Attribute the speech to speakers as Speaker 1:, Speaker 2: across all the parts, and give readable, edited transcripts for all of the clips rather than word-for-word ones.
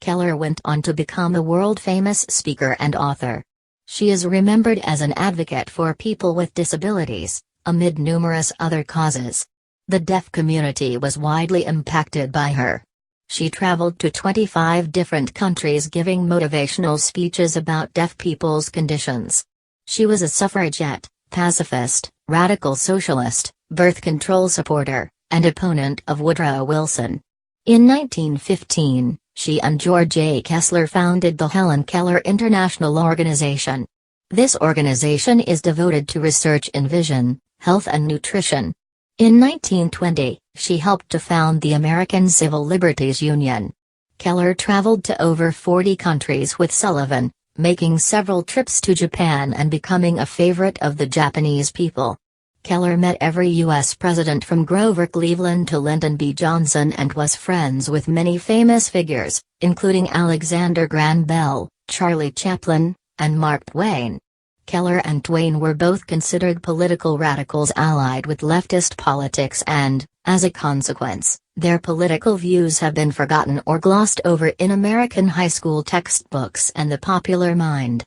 Speaker 1: Keller went on to become a world-famous speaker and author. She is remembered as an advocate for people with disabilities, amid numerous other causes. The deaf community was widely impacted by her. She traveled to 25 different countries giving motivational speeches about deaf people's conditions. She was a suffragette, pacifist, radical socialist, birth control supporter, and opponent of Woodrow Wilson. In 1915, she and George A. Kessler founded the Helen Keller International Organization. This organization is devoted to research in vision, health and nutrition. In 1920, she helped to found the American Civil Liberties Union. Keller traveled to over 40 countries with Sullivan, making several trips to Japan and becoming a favorite of the Japanese people. Keller met every U.S. president from Grover Cleveland to Lyndon B. Johnson and was friends with many famous figures, including Alexander Graham Bell, Charlie Chaplin, and Mark Twain. Keller and Twain were both considered political radicals allied with leftist politics and, as a consequence, their political views have been forgotten or glossed over in American high school textbooks and the popular mind.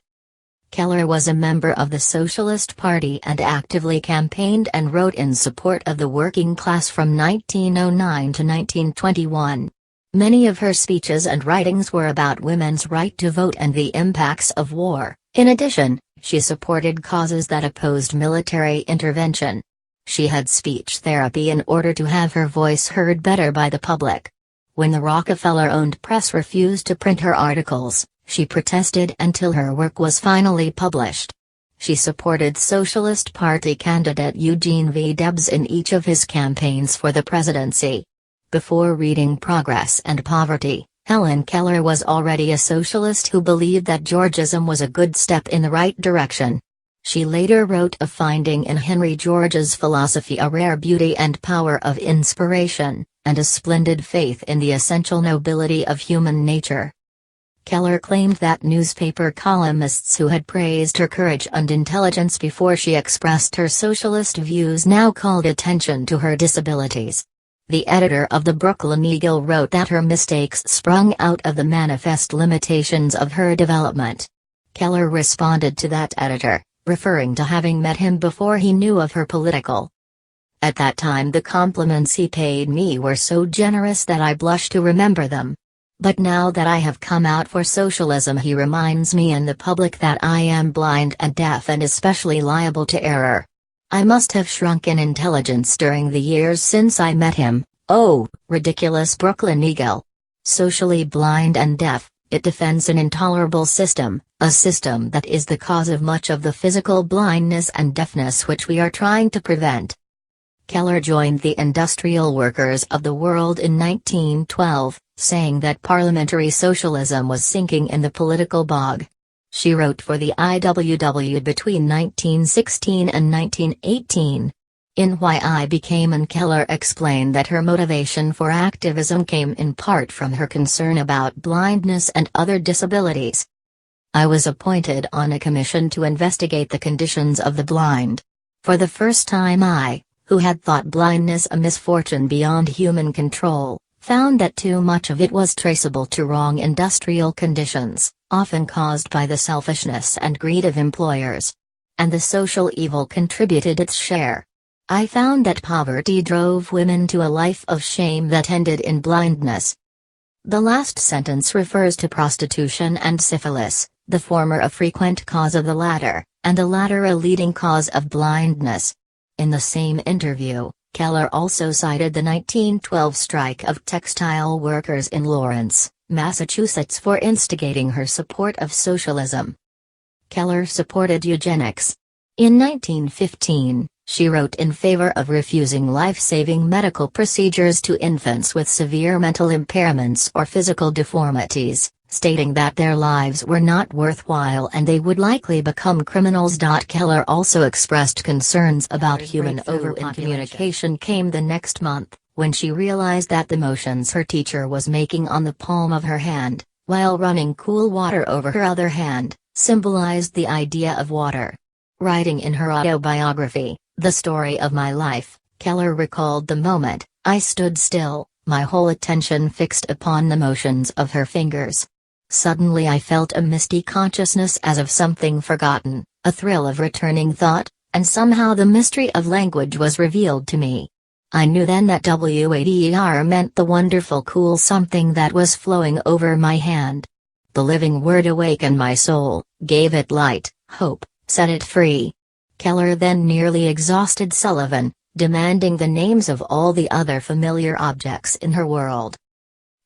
Speaker 1: Keller was a member of the Socialist Party and actively campaigned and wrote in support of the working class from 1909 to 1921. Many of her speeches and writings were about women's right to vote and the impacts of war. In addition, she supported causes that opposed military intervention. She had speech therapy in order to have her voice heard better by the public. When the Rockefeller-owned press refused to print her articles, she protested until her work was finally published. She supported Socialist Party candidate Eugene V. Debs in each of his campaigns for the presidency. Before reading Progress and Poverty, Helen Keller was already a socialist who believed that Georgism was a good step in the right direction. She later wrote of finding in Henry George's philosophy a rare beauty and power of inspiration, and a splendid faith in the essential nobility of human nature. Keller claimed that newspaper columnists who had praised her courage and intelligence before she expressed her socialist views now called attention to her disabilities. The editor of the Brooklyn Eagle wrote that her mistakes sprung out of the manifest limitations of her development. Keller responded to that editor, referring to having met him before he knew of her political. At that time the compliments he paid me were so generous that I blush to remember them. But now that I have come out for socialism, he reminds me and the public that I am blind and deaf and especially liable to error. I must have shrunk in intelligence during the years since I met him. Oh, ridiculous Brooklyn Eagle. Socially blind and deaf, it defends an intolerable system, a system that is the cause of much of the physical blindness and deafness which we are trying to prevent. Keller joined the Industrial Workers of the World in 1912, saying that parliamentary socialism was sinking in the political bog. She wrote for the IWW between 1916 and 1918. In Why I Became an Keller explained that her motivation for activism came in part from her concern about blindness and other disabilities. I was appointed on a commission to investigate the conditions of the blind. For the first time I, who had thought blindness a misfortune beyond human control, found that too much of it was traceable to wrong industrial conditions, often caused by the selfishness and greed of employers. And the social evil contributed its share. I found that poverty drove women to a life of shame that ended in blindness. The last sentence refers to prostitution and syphilis, the former a frequent cause of the latter, and the latter a leading cause of blindness. In the same interview, Keller also cited the 1912 strike of textile workers in Lawrence, Massachusetts for instigating her support of socialism. Keller supported eugenics. In 1915, she wrote in favor of refusing life-saving medical procedures to infants with severe mental impairments or physical deformities, stating that their lives were not worthwhile and they would likely become criminals. Keller also expressed concerns about human overcommunication came the next month, when she realized that the motions her teacher was making on the palm of her hand, while running cool water over her other hand, symbolized the idea of water. Writing in her autobiography, The Story of My Life, Keller recalled the moment, I stood still, my whole attention fixed upon the motions of her fingers. Suddenly I felt a misty consciousness as of something forgotten, a thrill of returning thought, and somehow the mystery of language was revealed to me. I knew then that water meant the wonderful cool something that was flowing over my hand. The living word awakened my soul, gave it light, hope, set it free. Keller then nearly exhausted Sullivan, demanding the names of all the other familiar objects in her world.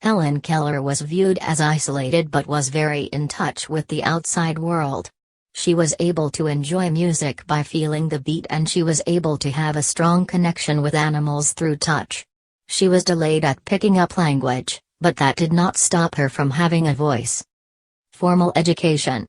Speaker 1: Helen Keller was viewed as isolated but was very in touch with the outside world. She was able to enjoy music by feeling the beat, and she was able to have a strong connection with animals through touch. She was delayed at picking up language, but that did not stop her from having a voice. Formal education.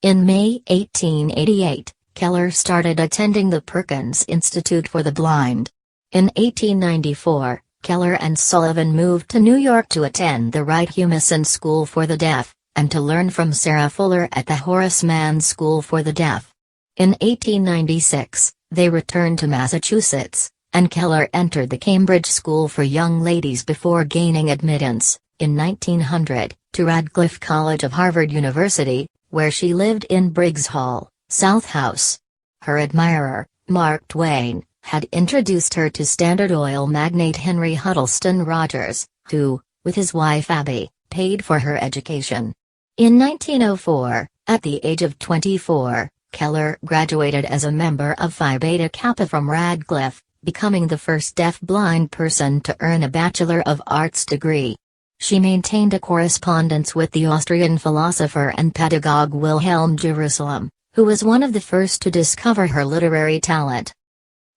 Speaker 1: In May 1888, Keller started attending the Perkins Institute for the Blind. In 1894, Keller and Sullivan moved to New York to attend the Wright Humason School for the Deaf, and to learn from Sarah Fuller at the Horace Mann School for the Deaf. In 1896, they returned to Massachusetts, and Keller entered the Cambridge School for Young Ladies before gaining admittance, in 1900, to Radcliffe College of Harvard University, where she lived in Briggs Hall, South House. Her admirer, Mark Twain, had introduced her to Standard Oil magnate Henry Huddleston Rogers, who, with his wife Abby, paid for her education. In 1904, at the age of 24, Keller graduated as a member of Phi Beta Kappa from Radcliffe, becoming the first deaf-blind person to earn a Bachelor of Arts degree. She maintained a correspondence with the Austrian philosopher and pedagogue Wilhelm Jerusalem, who was one of the first to discover her literary talent.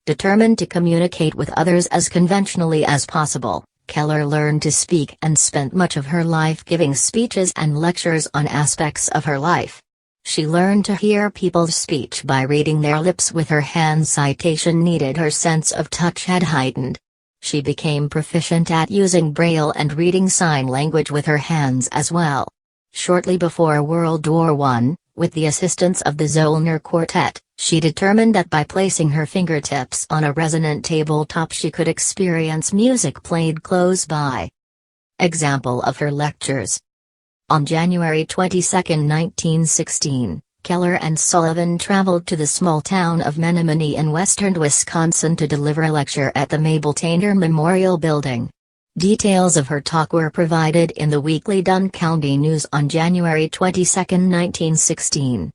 Speaker 1: Determined to communicate with others as conventionally as possible, Keller learned to speak and spent much of her life giving speeches and lectures on aspects of her life. She learned to hear people's speech by reading their lips with her hands. Citation needed. Her sense of touch had heightened. She became proficient at using Braille and reading sign language with her hands as well. Shortly before World War I, with the assistance of the Zollner Quartet, she determined that by placing her fingertips on a resonant tabletop she could experience music played close by. Example of her lectures. On January 22, 1916, Keller and Sullivan traveled to the small town of Menominee in western Wisconsin to deliver a lecture at the Mabel Tainter Memorial Building. Details of her talk were provided in the weekly Dunn County News on January 22, 1916.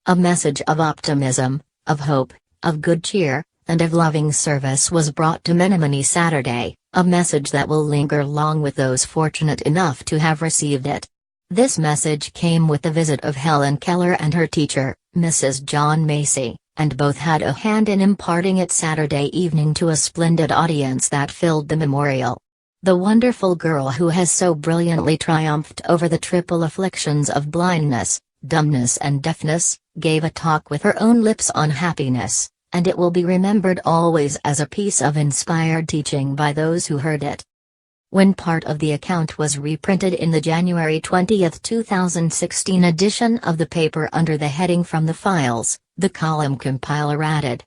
Speaker 1: A message of optimism, of hope, of good cheer, and of loving service was brought to Menominee Saturday, a message that will linger long with those fortunate enough to have received it. This message came with the visit of Helen Keller and her teacher, Mrs. John Macy, and both had a hand in imparting it Saturday evening to a splendid audience that filled the memorial. The wonderful girl who has so brilliantly triumphed over the triple afflictions of blindness, dumbness and deafness, gave a talk with her own lips on happiness, and it will be remembered always as a piece of inspired teaching by those who heard it. When part of the account was reprinted in the January 20, 2016 edition of the paper under the heading From the Files, the column compiler added,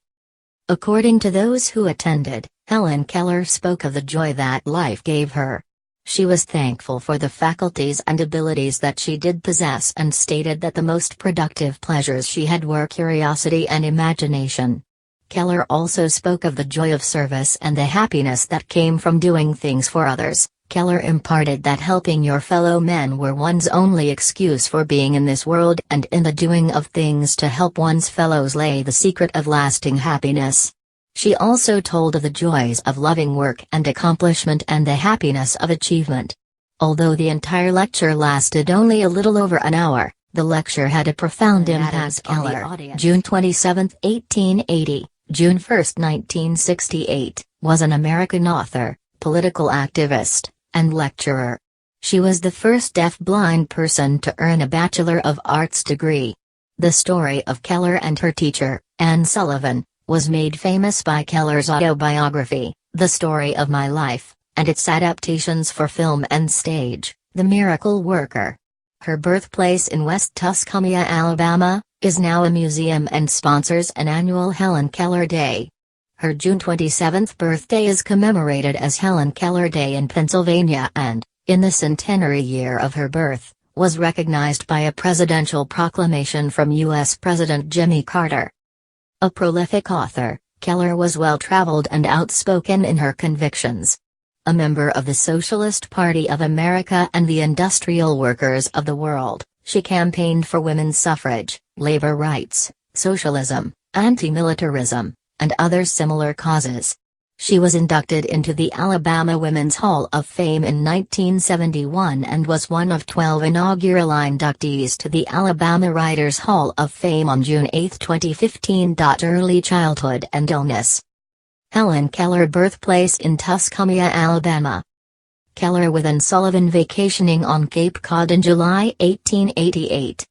Speaker 1: according to those who attended, Helen Keller spoke of the joy that life gave her. She was thankful for the faculties and abilities that she did possess and stated that the most productive pleasures she had were curiosity and imagination. Keller also spoke of the joy of service and the happiness that came from doing things for others. Keller imparted that helping your fellow men were one's only excuse for being in this world, and in the doing of things to help one's fellows lay the secret of lasting happiness. She also told of the joys of loving work and accomplishment and the happiness of achievement. Although the entire lecture lasted only a little over an hour, the lecture had a profound impact on the audience. June 27, 1880, June 1, 1968, was an American author, political activist, and lecturer. She was the first deaf-blind person to earn a Bachelor of Arts degree. The story of Keller and her teacher, Anne Sullivan, was made famous by Keller's autobiography, The Story of My Life, and its adaptations for film and stage, The Miracle Worker. Her birthplace in West Tuscumbia, Alabama, is now a museum and sponsors an annual Helen Keller Day. Her June 27th birthday is commemorated as Helen Keller Day in Pennsylvania and, in the centenary year of her birth, was recognized by a presidential proclamation from U.S. President Jimmy Carter. A prolific author, Keller was well-traveled and outspoken in her convictions. A member of the Socialist Party of America and the Industrial Workers of the World, she campaigned for women's suffrage, labor rights, socialism, anti-militarism, and other similar causes. She was inducted into the Alabama Women's Hall of Fame in 1971 and was one of 12 inaugural inductees to the Alabama Writers Hall of Fame on June 8, 2015. Early childhood and illness. Helen Keller birthplace in Tuscaloosa, Alabama. Keller with Anne Sullivan vacationing on Cape Cod in July 1888.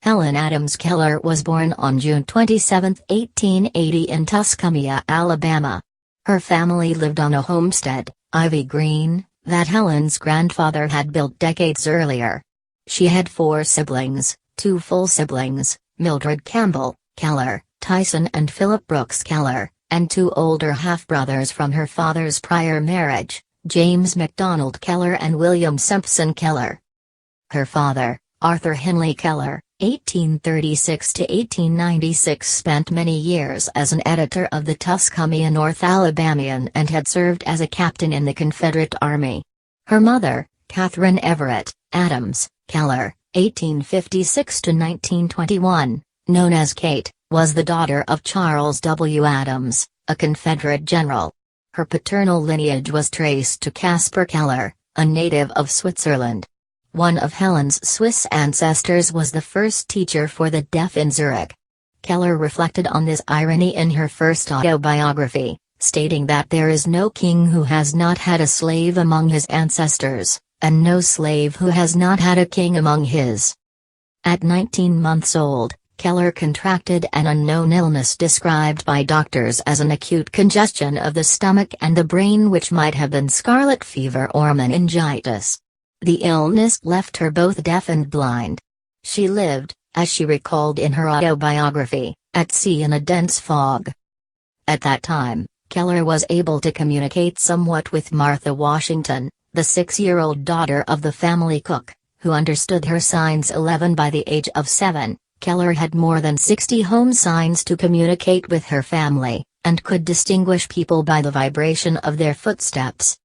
Speaker 1: Helen Adams Keller was born on June 27, 1880 in Tuscaloosa, Alabama. Her family lived on a homestead, Ivy Green, that Helen's grandfather had built decades earlier. She had 4 siblings, 2 full siblings, Mildred Campbell, Keller, Tyson and Philip Brooks Keller, and 2 older half-brothers from her father's prior marriage, James MacDonald Keller and William Simpson Keller. Her father, Arthur Henley Keller, 1836 to 1896, spent many years as an editor of the Tuscaloosa North Alabamian and had served as a captain in the Confederate Army. Her mother, Catherine Everett Adams Keller, 1856 to 1921, known as Kate, was the daughter of Charles W. Adams, a Confederate general. Her paternal lineage was traced to Caspar Keller, a native of Switzerland. One of Helen's Swiss ancestors was the first teacher for the deaf in Zurich. Keller reflected on this irony in her first autobiography, stating that there is no king who has not had a slave among his ancestors, and no slave who has not had a king among his. At 19 months old, Keller contracted an unknown illness described by doctors as an acute congestion of the stomach and the brain, which might have been scarlet fever or meningitis. The illness left her both deaf and blind. She lived, as she recalled in her autobiography, at sea in a dense fog. At that time, Keller was able to communicate somewhat with Martha Washington, the 6-year-old daughter of the family cook, who understood her signs 11 by the age of 7. Keller had more than 60 home signs to communicate with her family, and could distinguish people by the vibration of their footsteps.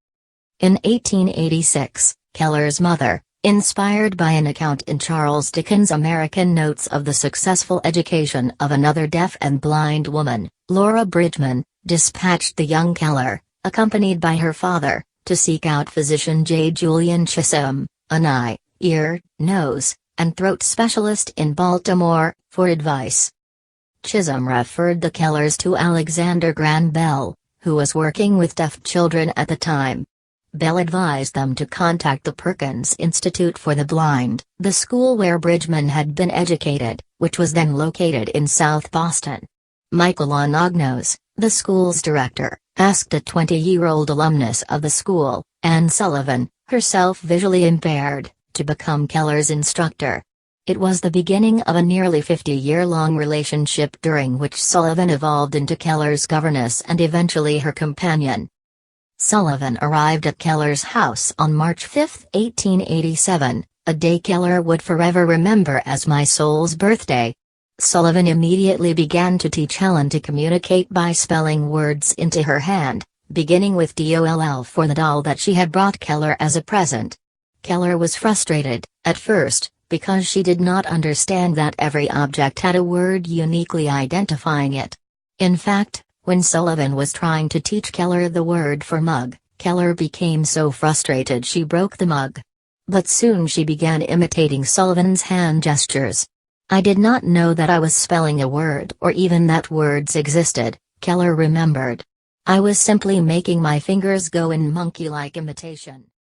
Speaker 1: In 1886, Keller's mother, inspired by an account in Charles Dickens' American Notes of the successful education of another deaf and blind woman, Laura Bridgman, dispatched the young Keller, accompanied by her father, to seek out physician J. Julian Chisholm, an eye, ear, nose, and throat specialist in Baltimore, for advice. Chisholm referred the Kellers to Alexander Graham Bell, who was working with deaf children at the time. Bell advised them to contact the Perkins Institute for the Blind, the school where Bridgman had been educated, which was then located in South Boston. Michael Onognos, the school's director, asked a 20-year-old alumnus of the school, Anne Sullivan, herself visually impaired, to become Keller's instructor. It was the beginning of a nearly 50-year-long relationship during which Sullivan evolved into Keller's governess and eventually her companion. Sullivan arrived at Keller's house on March 5, 1887, a day Keller would forever remember as my soul's birthday. Sullivan immediately began to teach Helen to communicate by spelling words into her hand, beginning with DOLL for the doll that she had brought Keller as a present. Keller was frustrated, at first, because she did not understand that every object had a word uniquely identifying it. In fact, when Sullivan was trying to teach Keller the word for mug, Keller became so frustrated she broke the mug. But soon she began imitating Sullivan's hand gestures. I did not know that I was spelling a word or even that words existed, Keller remembered. I was simply making my fingers go in monkey-like imitation.